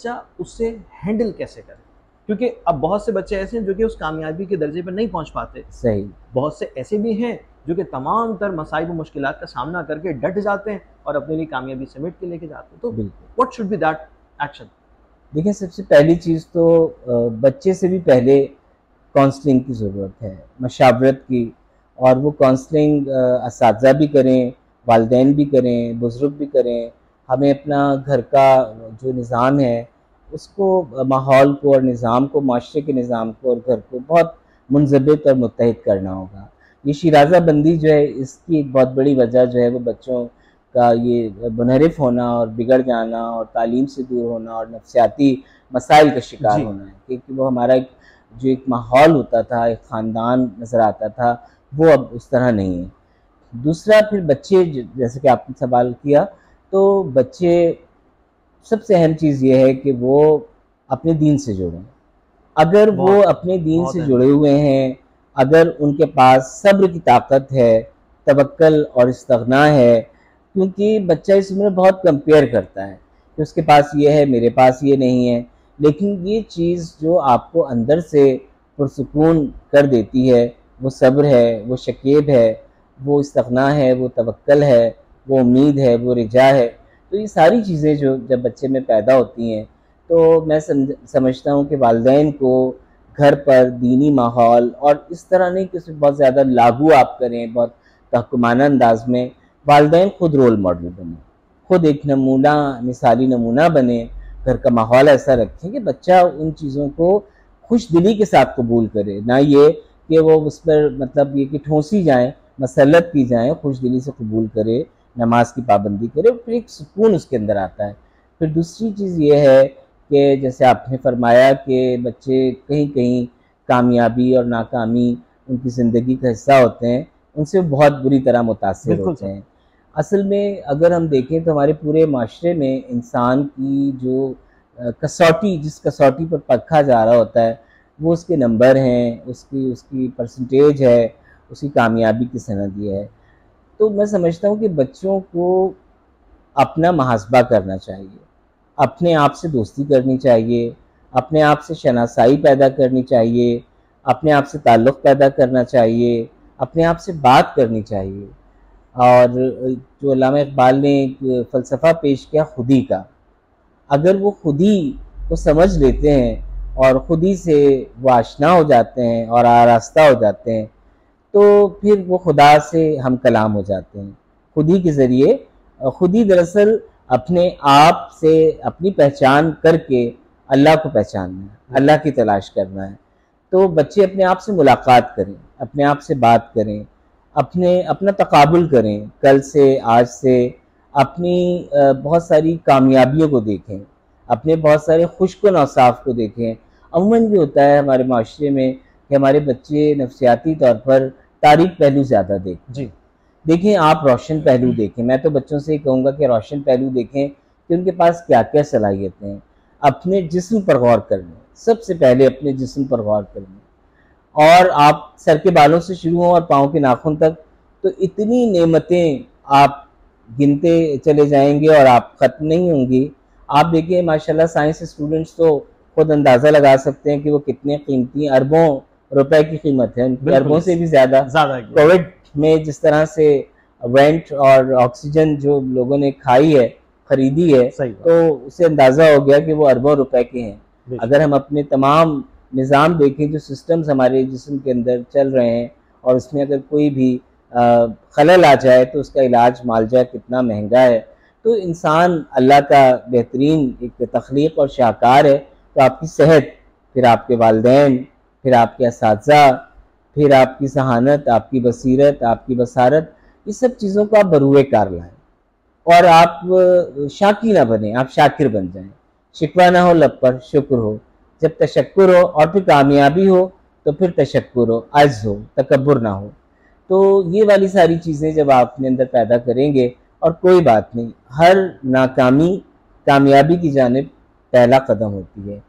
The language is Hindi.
बच्चा उससे हैंडल कैसे करे, क्योंकि अब बहुत से बच्चे ऐसे हैं जो कि उस कामयाबी के दर्जे पर नहीं पहुंच पाते। सही। बहुत से ऐसे भी हैं जो कि तमाम तर मसाइब और मुश्किलात का सामना करके डट जाते हैं और अपने लिए कामयाबी समेट के लेके जाते हैं। तो बिल्कुल। What should be that action? देखिए, सबसे पहली चीज़ तो बच्चे से भी पहले काउंसलिंग की ज़रूरत है, मशावरत की। और वो काउंसलिंग असातिज़ा भी करें, वालिदैन भी करें, बुज़ुर्ग भी करें। हमें अपना घर का जो निज़ाम है उसको, माहौल को और निज़ाम को, माशरे के निज़ाम को और घर को बहुत मुंज़बित और मुत्तहिद करना होगा। ये शिराज़ा बंदी जो है, इसकी एक बहुत बड़ी वजह जो है वो बच्चों का ये मुनहरिफ होना और बिगड़ जाना और तालीम से दूर होना और नफ्सियाती मसाइल का शिकार जी। होना है। क्योंकि वो हमारा जो एक माहौल होता था, एक ख़ानदान नज़र आता था, वो अब उस तरह नहीं है। दूसरा, फिर बच्चे, जैसे कि आपने सवाल किया, तो बच्चे, सबसे अहम चीज़ ये है कि वो अपने दीन से जुड़ें। अगर वो बहुत अपने दीन बहुत से अहम। जुड़े हुए हैं, अगर उनके पास सब्र की ताकत है, तवक्कल और इस्तिग़ना है, क्योंकि बच्चा इस उम्र में बहुत कंपेयर करता है कि उसके पास ये है, मेरे पास ये नहीं है। लेकिन ये चीज़ जो आपको अंदर से पुरसुकून कर देती है, वो सब्र है, वो शकीब है, वो इस्तिग़ना है, वो तवक्कल है, वो उम्मीद है, वो रिजा है। तो ये सारी चीज़ें जो जब बच्चे में पैदा होती हैं, तो मैं समझता हूँ कि वालिदैन को घर पर दीनी माहौल, और इस तरह नहीं कि उसमें बहुत ज़्यादा लागू आप करें, बहुत तहकुमाना अंदाज में। वालिदैन खुद रोल मॉडल बने, खुद एक नमूना, मिसाली नमूना बने, घर का माहौल ऐसा रखें कि बच्चा उन चीज़ों को खुश दिली के साथ कबूल करे, ना ये कि वो उस पर मतलब ये कि ठूंसी जाएँ, मसलत की जाएँ, खुश दिली से कबूल करे, नमाज की पाबंदी करे, फिर एक सुकून उसके अंदर आता है। फिर दूसरी चीज़ ये है कि जैसे आपने फरमाया कि बच्चे कहीं कहीं कामयाबी और नाकामी उनकी ज़िंदगी का हिस्सा होते हैं, उनसे बहुत बुरी तरह मुतासिर बिल्कुल होते सर। हैं। असल में अगर हम देखें तो हमारे पूरे माशरे में इंसान की जो कसौटी, जिस कसौटी पर परखा जा रहा होता है, वो उसके नंबर हैं, उसकी उसकी परसेंटेज है, उसकी कामयाबी की सनद ये है। तो मैं समझता हूँ कि बच्चों को अपना मुहासबा करना चाहिए, अपने आप से दोस्ती करनी चाहिए, अपने आप से शनासाई पैदा करनी चाहिए, अपने आप से ताल्लुक़ पैदा करना चाहिए, अपने आप से बात करनी चाहिए। और जो अल्लामा इक़बाल ने एक फ़लसफ़ा पेश किया खुदी का, अगर वो खुदी को समझ लेते हैं और खुदी से वो आशना हो जाते हैं और आरास्ता हो जाते हैं, तो फिर वो खुदा से हम कलाम हो जाते हैं। खुदी के ज़रिए, खुदी दरअसल अपने आप से अपनी पहचान करके अल्लाह को पहचानना है, अल्लाह की तलाश करना है। तो बच्चे अपने आप से मुलाकात करें, अपने आप से बात करें, अपना तक़ाबुल करें, कल से, आज से, अपनी बहुत सारी कामयाबियों को देखें, अपने बहुत सारे खुश्क औसाफ को देखें। अमूमन ये होता है हमारे माशरे में कि हमारे बच्चे नफ्सियाती तौर पर तारीक पहलू ज़्यादा देखते हैं। जी। देखें, आप रोशन पहलू देखें। मैं तो बच्चों से ही कहूँगा कि रोशन पहलू देखें कि उनके पास क्या-क्या सलाहियतें हैं। अपने जिस्म पर गौर कर लें, सबसे पहले अपने जिस्म पर गौर कर लें। और आप सर के बालों से शुरू हों और पाँव के नाखून तक, तो इतनी नेमतें आप गिनते चले जाएँगे और आप ख़त्म नहीं होंगी। आप देखिए, माशाल्लाह साइंस स्टूडेंट्स तो खुद अंदाज़ा लगा सकते हैं कि वो कितने कीमती, अरबों रुपए की कीमत है उनकी, बिल्कुल अरबों से भी ज़्यादा। ज़्यादा की। कोविड में जिस तरह से वेंट और ऑक्सीजन जो लोगों ने खाई है, खरीदी है, सही बात। तो उससे अंदाज़ा हो गया कि वो अरबों रुपए के हैं। बेशक। अगर हम अपने तमाम निज़ाम देखें, जो सिस्टम्स हमारे जिस्म के अंदर चल रहे हैं, और उसमें अगर कोई भी खलल आ जाए तो उसका इलाज मालजा कितना महंगा है। तो इंसान अल्लाह का बेहतरीन एक तख्लीक और शाहकार है। तो आपकी सेहत, फिर आपके वालिदैन, फिर आपके असातिज़ा, फिर आपकी ज़हानत, आपकी बसीरत, आपकी बसारत, ये सब चीज़ों को आप बरूए कार लाएँ। और आप शाकी ना बने, आप शाकिर बन जाएँ। शिकवा ना हो लब पर, शुक्र हो। जब तशक्कुर हो और फिर कामयाबी हो, तो फिर तशक्कुर हो, अज्ज़ हो, तकब्बुर ना हो। तो ये वाली सारी चीज़ें जब आप अपने अंदर पैदा करेंगे, और कोई बात नहीं, हर नाकामी कामयाबी की जानिब पहला कदम होती है।